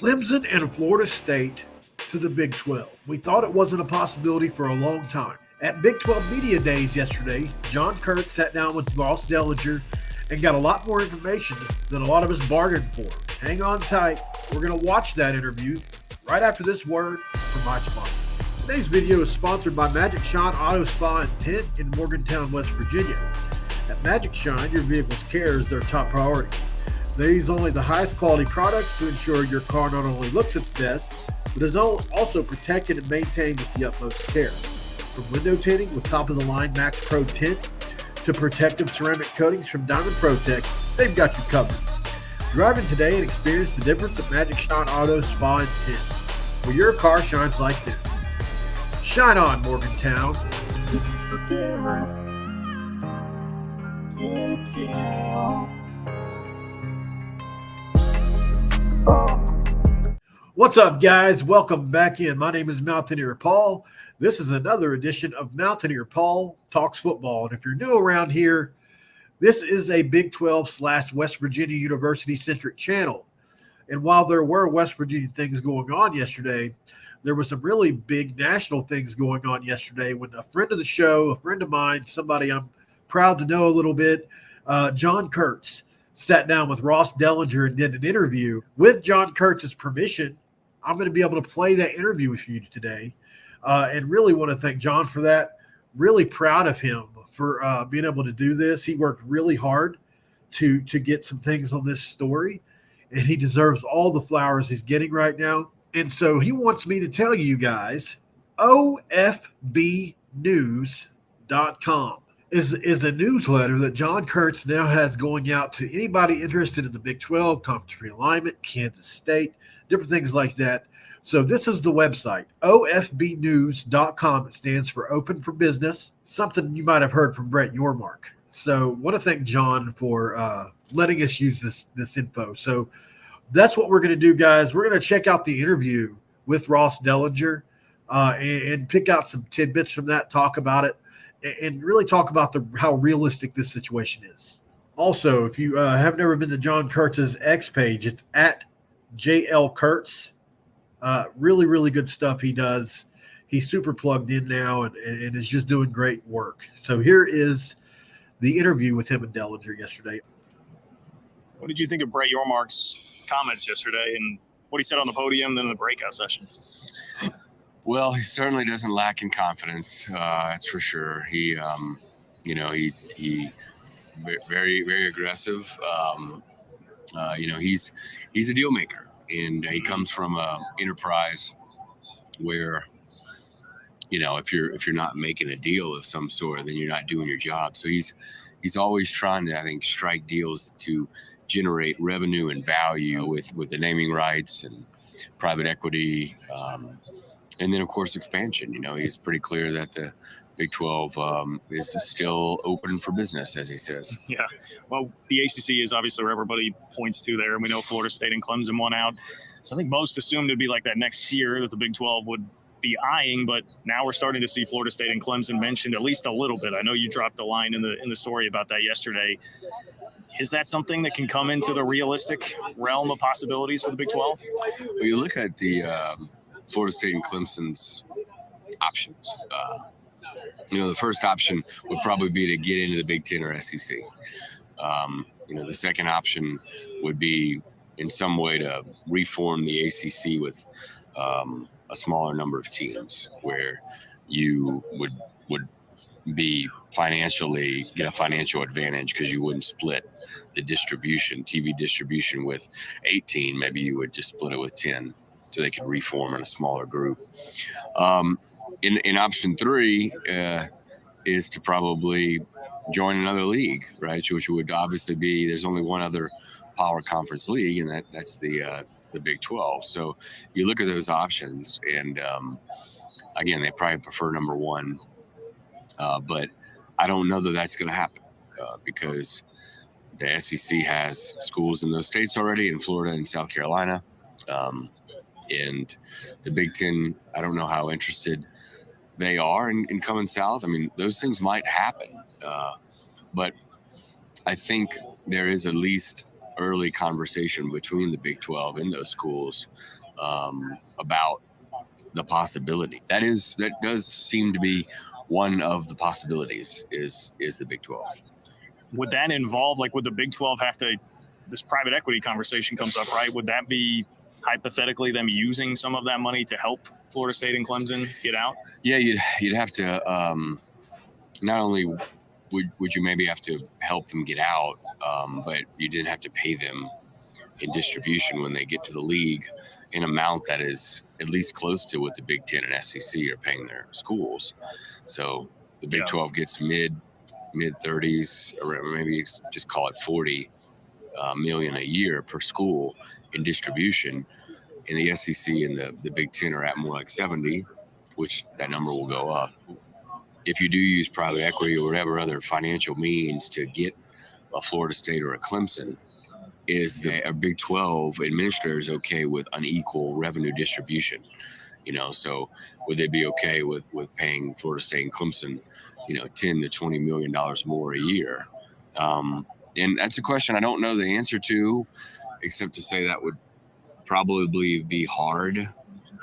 Clemson and Florida State to the Big 12. We thought it wasn't a possibility for a long time. At Big 12 Media Days yesterday, Jon Kurtz sat down with Ross Dellinger and got a lot more information than a lot of us bargained for. Hang on tight. We're going to watch that interview right after this word from my sponsor. Today's video is sponsored by Magic Shine Auto Spa and Tint in Morgantown, West Virginia. At Magic Shine, your vehicle's care is their top priority. They use only the highest quality products to ensure your car not only looks its best, but is also protected and maintained with the utmost care. From window tinting with top-of-the-line Max Pro Tint to protective ceramic coatings from Diamond Protect, they've got you covered. Drive in today and experience the difference at Magic Shine Auto Spa and Tint, where your car shines like new. Shine on, Morgantown. This is for Cameron. What's up, guys? Welcome back in. My name is Mountaineer Paul. This is another edition of Mountaineer Paul Talks Football. And if you're new around here, this is a Big 12/West Virginia University-centric channel. And while there were West Virginia things going on yesterday, there were some really big national things going on yesterday when a friend of the show, a friend of mine, somebody I'm proud to know a little bit, Jon Kurtz, sat down with Ross Dellinger and did an interview. With Jon Kurtz's permission, I'm going to be able to play that interview with you today, and really want to thank Jon for that. Really proud of him for being able to do this. He worked really hard to get some things on this story, and he deserves all the flowers he's getting right now. And so he wants me to tell you guys, ofbnews.com is a newsletter that Jon Kurtz now has going out to anybody interested in the Big 12, conference realignment, Kansas State, different things like that. So this is the website, ofbnews.com. It stands for Open for Business, something you might have heard from Brett Yormark. So want to thank Jon for letting us use this info. So that's what we're going to do, guys. We're going to check out the interview with Ross Dellinger and pick out some tidbits from that, talk about it, and really talk about how realistic this situation is. Also, if you have never been to Jon Kurtz's X page, it's at JL Kurtz. Really, really good stuff he does. He's super plugged in now and is just doing great work. So here is the interview with him and Dellinger yesterday. What did you think of Brett Yormark's comments yesterday and what he said on the podium and in the breakout sessions? Well, he certainly doesn't lack in confidence. That's for sure. He very, very aggressive. He's a deal maker, and he comes from a enterprise where, if you're not making a deal of some sort, then you're not doing your job. So he's always trying to, I think, strike deals to generate revenue and value with the naming rights and private equity, and then of course expansion. He's pretty clear that the Big 12 is still open for business, as he says. Yeah, well, the ACC is obviously where everybody points to there, and we know Florida State and Clemson won out. So I think most assumed it'd be like that next tier that the Big 12 would be eyeing, but now we're starting to see Florida State and Clemson mentioned at least a little bit. I know you dropped a line in the story about that yesterday. Is that something that can come into the realistic realm of possibilities for the Big 12? Well, you look at the Florida State and Clemson's options. The first option would probably be to get into the Big 10 or SEC. The second option would be in some way to reform the ACC with a smaller number of teams, where you would be get a financial advantage because you wouldn't split the TV distribution with 18. Maybe you would just split it with 10 so they could reform in a smaller group. In option 3 is to probably join another league, right? Which would obviously be, there's only one other power conference league, and that's the Big 12. So you look at those options, and again, they probably prefer number 1, but I don't know that that's going to happen because the SEC has schools in those states already, in Florida and South Carolina, and the Big 10. I don't know how interested they are in coming south. I mean, those things might happen, but I think there is at least early conversation between the Big 12 and those schools about the possibility. That does seem to be one of the possibilities is the Big 12. Would that involve, like, would the Big 12 have to, this private equity conversation comes up, right? Would that be hypothetically them using some of that money to help Florida State and Clemson get out? Yeah, you'd have to, not only would you maybe have to help them get out, but you didn't have to pay them in distribution when they get to the league an amount that is at least close to what the Big Ten and SEC are paying their schools. So the Big 12 gets mid 30s, or maybe just call it 40 million a year per school in distribution. And the SEC and the Big Ten are at more like 70, which that number will go up. If you do use private equity or whatever other financial means to get a Florida State or a Clemson, is the Big 12 administrators okay with unequal revenue distribution? So would they be okay with paying Florida State and Clemson, $10 to $20 million more a year? And that's a question I don't know the answer to, except to say that would probably be hard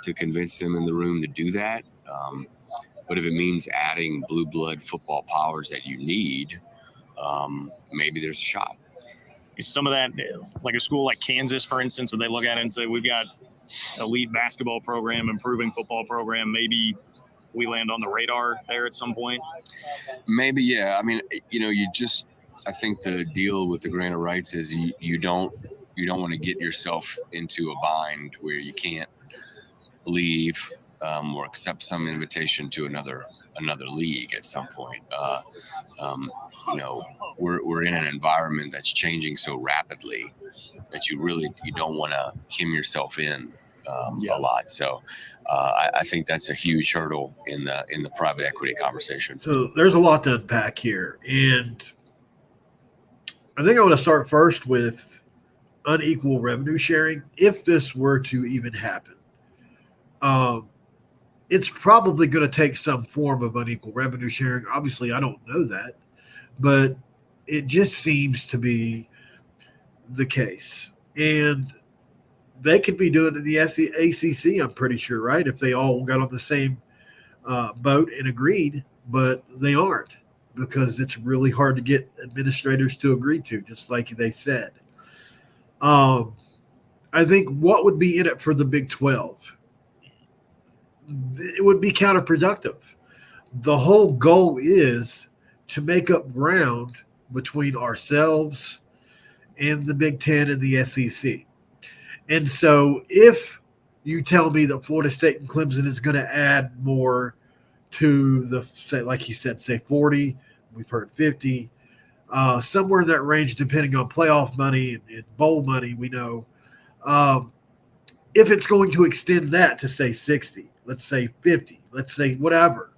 to convince them in the room to do that. But if it means adding blue blood football powers that you need, maybe there's a shot. Is some of that, like a school like Kansas, for instance, would they look at it and say, we've got elite basketball program, improving football program, maybe we land on the radar there at some point? Maybe, yeah. I mean, I think the deal with the grant of rights is you don't want to get yourself into a bind where you can't leave or accept some invitation to another league at some point. We're in an environment that's changing so rapidly that you don't want to hem yourself in a lot. So I think that's a huge hurdle in the private equity conversation. So there's a lot to unpack here, and I think I want to start first with unequal revenue sharing. If this were to even happen, it's probably going to take some form of unequal revenue sharing. Obviously, I don't know that, but it just seems to be the case. And they could be doing it in the ACC, I'm pretty sure, right? If they all got on the same boat and agreed, but they aren't, because it's really hard to get administrators to agree to, just like they said. I think what would be in it for the Big 12? It would be counterproductive. The whole goal is to make up ground between ourselves and the Big Ten and the SEC. And so if you tell me that Florida State and Clemson is going to add more to the, say, like he said, say 40, we've heard 50, somewhere in that range, depending on playoff money and bowl money, we know, if it's going to extend that to, say, 60, let's say 50, let's say whatever.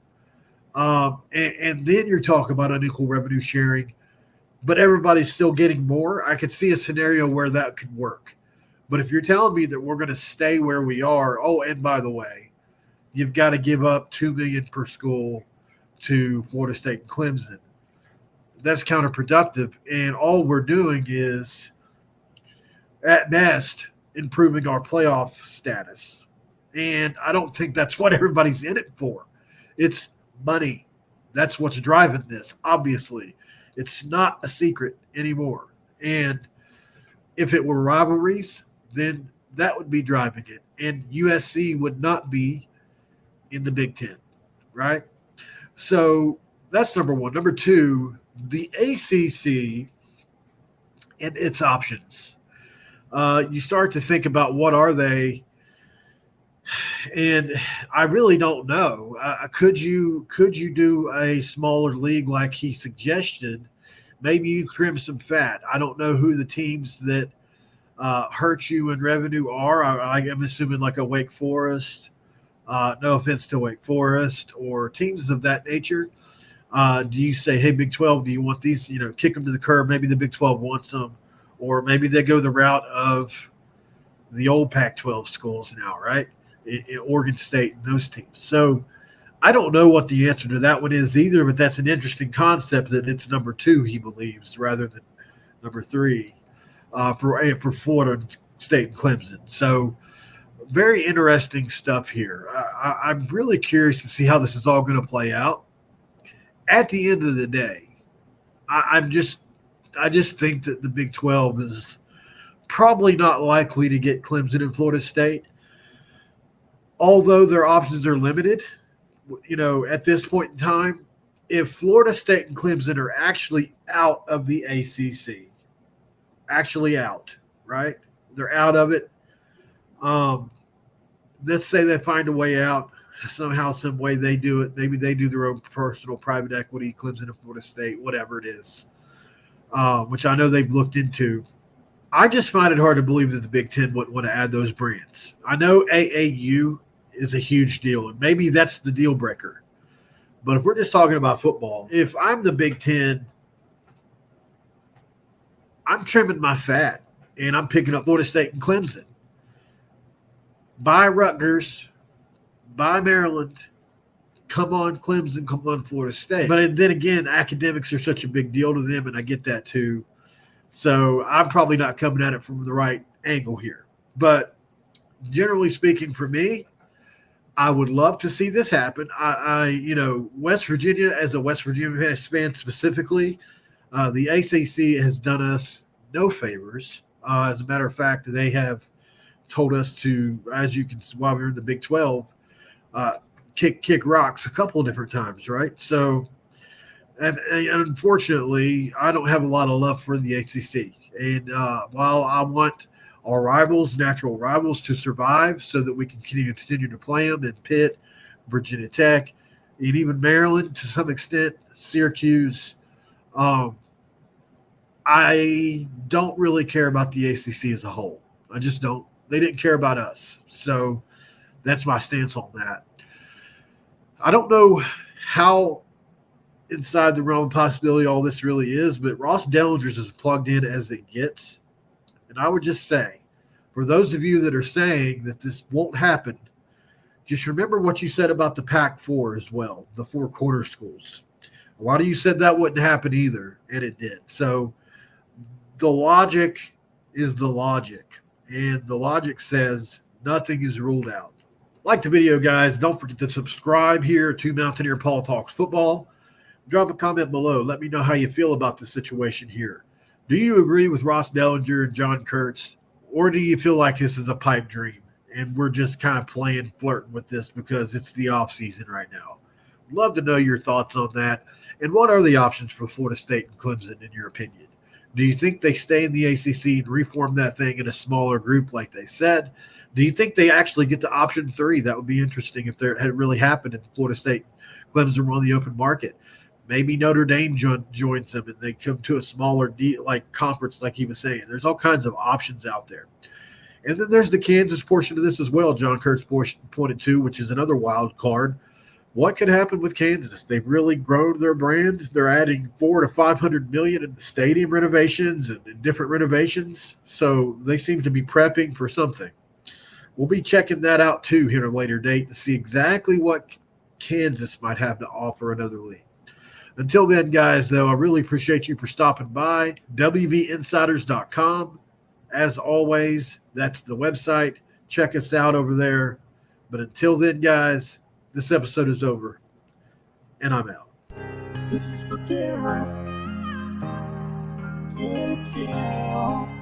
And then you're talking about unequal revenue sharing, but everybody's still getting more. I could see a scenario where that could work. But if you're telling me that we're going to stay where we are, oh, and by the way, you've got to give up $2 million per school to Florida State and Clemson, that's counterproductive. And all we're doing is, at best, improving our playoff status. And I don't think that's what everybody's in it for. It's money. That's what's driving this, obviously. It's not a secret anymore. And if it were rivalries, then that would be driving it. And USC would not be in the Big Ten, right? So that's number one. Number two, the ACC and its options. You start to think about what are they, and I really don't know. Could you do a smaller league like he suggested? Maybe you trim some fat. I don't know who the teams that hurt you in revenue are. I'm assuming like a Wake Forest. No offense to Wake Forest or teams of that nature. Do you say, hey, Big 12, do you want these, kick them to the curb? Maybe the Big 12 wants them, or maybe they go the route of the old Pac-12 schools now, right? In Oregon State and those teams. So I don't know what the answer to that one is either, but that's an interesting concept that it's number two, he believes, rather than number three. for Florida State and Clemson. So very interesting stuff here. I'm really curious to see how this is all going to play out. At the end of the day, I just think that the Big 12 is probably not likely to get Clemson and Florida State, although their options are limited. At this point in time, if Florida State and Clemson are actually out of the ACC, actually out, right? They're out of it. Let's say they find a way out somehow, some way they do it. Maybe they do their own personal private equity, Clemson and Florida State, whatever it is, which I know they've looked into. I just find it hard to believe that the Big Ten wouldn't want to add those brands. I know AAU is a huge deal, and maybe that's the deal breaker. But if we're just talking about football, if I'm the Big Ten, I'm trimming my fat, and I'm picking up Florida State and Clemson. Buy Rutgers, buy Maryland, come on Clemson, come on Florida State. But then again, academics are such a big deal to them, and I get that too. So I'm probably not coming at it from the right angle here. But generally speaking, for me, I would love to see this happen. West Virginia, as a West Virginia fan specifically, the ACC has done us no favors. As a matter of fact, they have told us to, as you can see, while we were in the Big 12, kick rocks a couple of different times, right? So, and unfortunately, I don't have a lot of love for the ACC. And while I want our rivals, natural rivals, to survive so that we can continue to play them in Pitt, Virginia Tech, and even Maryland to some extent, Syracuse, I don't really care about the ACC as a whole. I just don't. They didn't care about us. So that's my stance on that. I don't know how inside the realm of possibility all this really is, but Ross Dellinger is as plugged in as it gets. And I would just say, for those of you that are saying that this won't happen, just remember what you said about the Pac-4 as well, the 4 corner schools. A lot of you said that wouldn't happen either, and it did. So the logic is the logic, and the logic says nothing is ruled out. Like the video, guys. Don't forget to subscribe here to Mountaineer Paul Talks Football. Drop a comment below. Let me know how you feel about the situation here. Do you agree with Ross Dellinger and Jon Kurtz, or do you feel like this is a pipe dream and we're just kind of flirting with this because it's the off season right now? Love to know your thoughts on that. And what are the options for Florida State and Clemson in your opinion? Do you think they stay in the ACC and reform that thing in a smaller group like they said? Do you think they actually get to option 3? That would be interesting if that had really happened and Florida State and Clemson were on the open market. Maybe Notre Dame joins them and they come to a smaller conference like he was saying. There's all kinds of options out there. And then there's the Kansas portion of this as well, Jon Kurtz pointed to, which is another wild card. What could happen with Kansas? They've really grown their brand. They're adding $400 to $500 million in stadium renovations and different renovations. So they seem to be prepping for something. We'll be checking that out too here at a later date to see exactly what Kansas might have to offer another league. Until then, guys, though, I really appreciate you for stopping by. WVInsiders.com. As always, that's the website. Check us out over there. But until then, guys, this episode is over, and I'm out. This is for Cameron. Tim Kim.